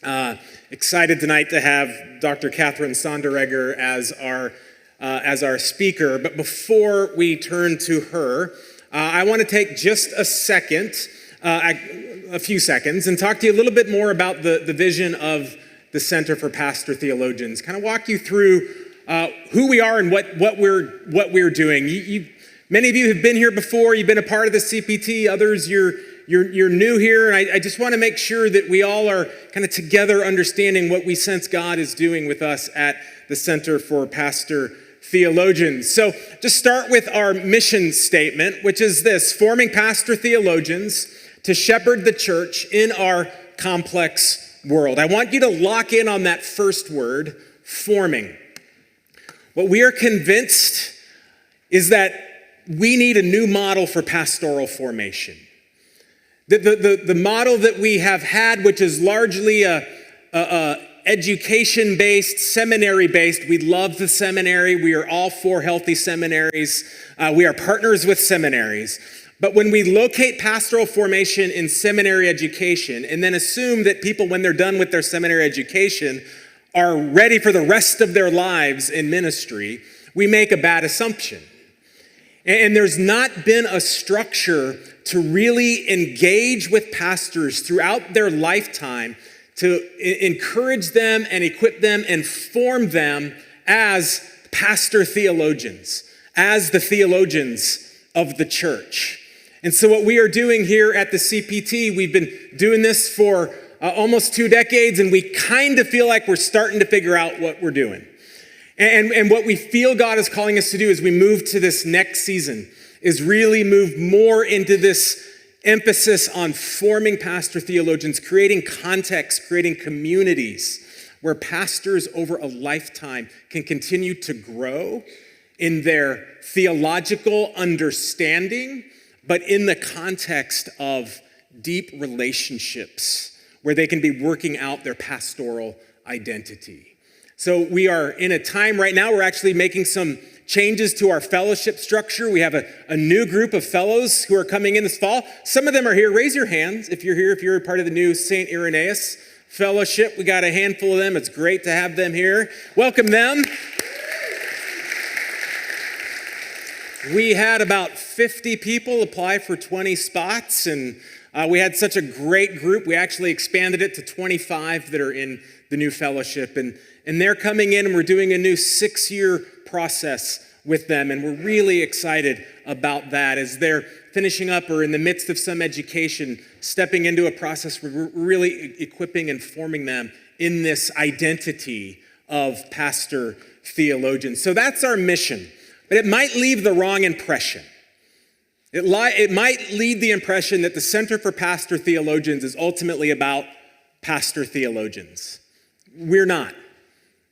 Excited tonight to have Dr. Catherine Sonderegger as our speaker. But before we turn to her, I want to take just a few seconds, and talk to you a little bit more about the vision of the Center for Pastor Theologians. Kind of walk you through who we are and what we're doing. Many of you have been here before. You've been a part of the CPT. Others, you're new here, and I just want to make sure that we all are kind of together understanding what we sense God is doing with us at the Center for Pastor Theologians. So just start with our mission statement, which is this: forming pastor theologians to shepherd the church in our complex world. I want you to lock in on that first word, forming. What we are convinced is that we need a new model for pastoral formation. The model that we have had, which is largely a education-based, seminary-based. We love the seminary. We are all for healthy seminaries. We are partners with seminaries. But when we locate pastoral formation in seminary education and then assume that people, when they're done with their seminary education, are ready for the rest of their lives in ministry, we make a bad assumption. And there's not been a structure to really engage with pastors throughout their lifetime to encourage them and equip them and form them as pastor theologians, as the theologians of the church. And so what we are doing here at the CPT, we've been doing this for almost 2 decades, and we kind of feel like we're starting to figure out what we're doing. And what we feel God is calling us to do as we move to this next season is really move more into this emphasis on forming pastor theologians, creating context, creating communities where pastors over a lifetime can continue to grow in their theological understanding, but in the context of deep relationships where they can be working out their pastoral identity. So we are in a time right now, we're actually making some changes to our fellowship structure. We have a new group of fellows who are coming in this fall. Some of them are here. Raise your hands if you're here, if you're a part of the new St. Irenaeus Fellowship. We got a handful of them. It's great to have them here. Welcome them. We had about 50 people apply for 20 spots, and we had such a great group. We actually expanded it to 25 that are in the new fellowship, and they're coming in, and we're doing a new 6-year process with them, and we're really excited about that as they're finishing up or in the midst of some education, stepping into a process where we're really equipping and forming them in this identity of pastor theologians. So that's our mission, but it might leave the wrong impression. It might lead the impression that the Center for Pastor Theologians is ultimately about pastor theologians. We're not.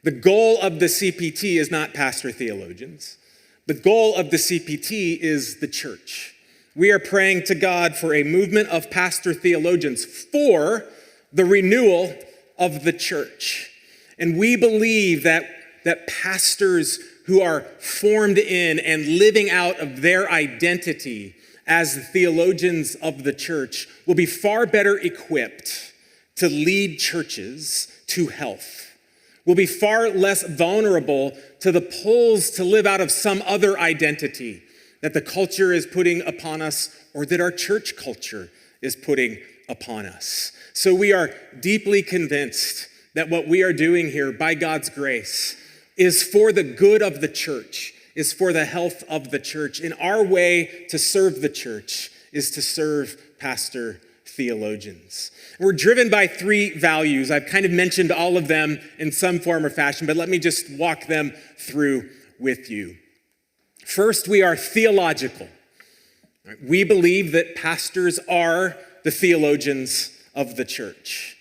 The goal of the CPT is not pastor theologians. The goal of the CPT is the church. We are praying to God for a movement of pastor theologians for the renewal of the church. And we believe that pastors who are formed in and living out of their identity as the theologians of the church will be far better equipped to lead churches to health. Will be far less vulnerable to the pulls to live out of some other identity that the culture is putting upon us or that our church culture is putting upon us. So we are deeply convinced that what we are doing here by God's grace is for the good of the church, is for the health of the church. And our way to serve the church is to serve pastor theologians. We're driven by 3 values. I've kind of mentioned all of them in some form or fashion, but let me just walk them through with you. First, we are theological. We believe that pastors are the theologians of the church.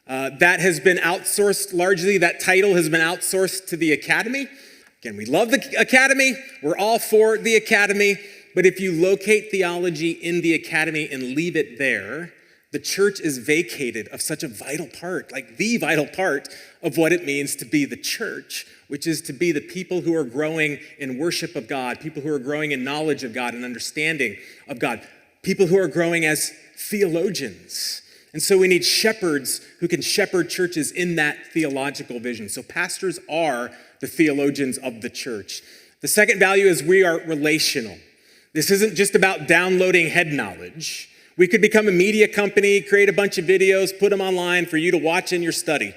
That has been outsourced largely. That title has been outsourced to the academy. Again, we love the academy. We're all for the academy. But if you locate theology in the academy and leave it there, the church is vacated of such a vital part, like the vital part of what it means to be the church, which is to be the people who are growing in worship of God, people who are growing in knowledge of God and understanding of God, people who are growing as theologians. And so we need shepherds who can shepherd churches in that theological vision. So pastors are the theologians of the church. The second value is we are relational. This isn't just about downloading head knowledge. We could become a media company, create a bunch of videos, put them online for you to watch in your study.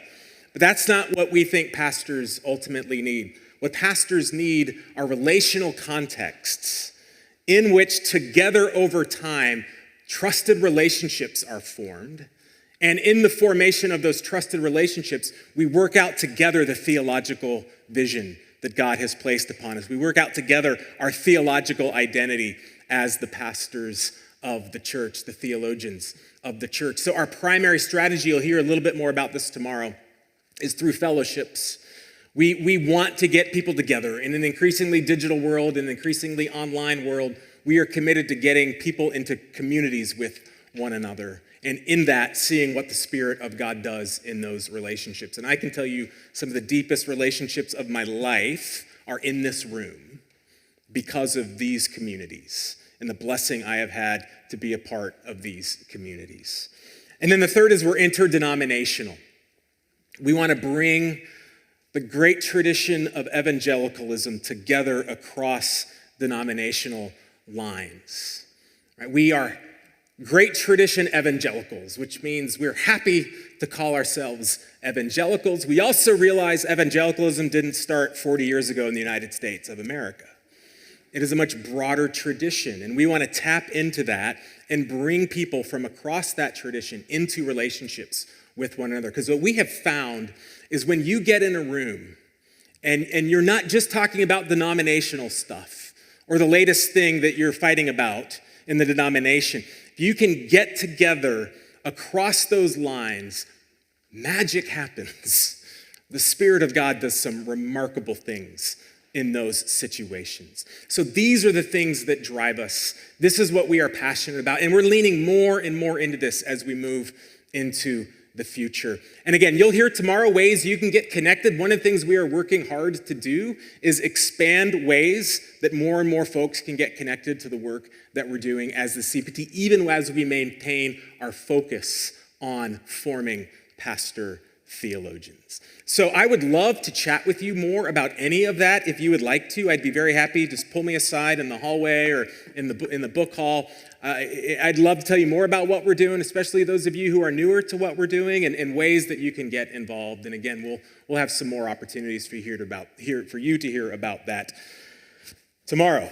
But that's not what we think pastors ultimately need. What pastors need are relational contexts in which together over time, trusted relationships are formed. And in the formation of those trusted relationships, we work out together the theological vision that God has placed upon us. We work out together our theological identity as the pastors of the church, the theologians of the church. So our primary strategy, you'll hear a little bit more about this tomorrow, is through fellowships. We want to get people together. In an increasingly digital world, in an increasingly online world, we are committed to getting people into communities with one another. And in that, seeing what the Spirit of God does in those relationships. And I can tell you some of the deepest relationships of my life are in this room because of these communities and the blessing I have had to be a part of these communities. And then the third is we're interdenominational. We want to bring the great tradition of evangelicalism together across denominational lines. Right? We are great tradition evangelicals, which means we're happy to call ourselves evangelicals. We also realize evangelicalism didn't start 40 years ago in the United States of America. It is a much broader tradition, and we want to tap into that and bring people from across that tradition into relationships with one another. Because what we have found is when you get in a room and you're not just talking about denominational stuff or the latest thing that you're fighting about in the denomination, if you can get together across those lines, magic happens. The Spirit of God does some remarkable things in those situations. So these are the things that drive us. This is what we are passionate about. And we're leaning more and more into this as we move into the future. And again, you'll hear tomorrow ways you can get connected. One of the things we are working hard to do is expand ways that more and more folks can get connected to the work that we're doing as the CPT, even as we maintain our focus on forming pastor theologians. So I would love to chat with you more about any of that. If you would like to, I'd be very happy. Just pull me aside in the hallway or in the book hall. I'd love to tell you more about what we're doing, especially those of you who are newer to what we're doing and ways that you can get involved. And again, we'll have some more opportunities for you to hear about that tomorrow.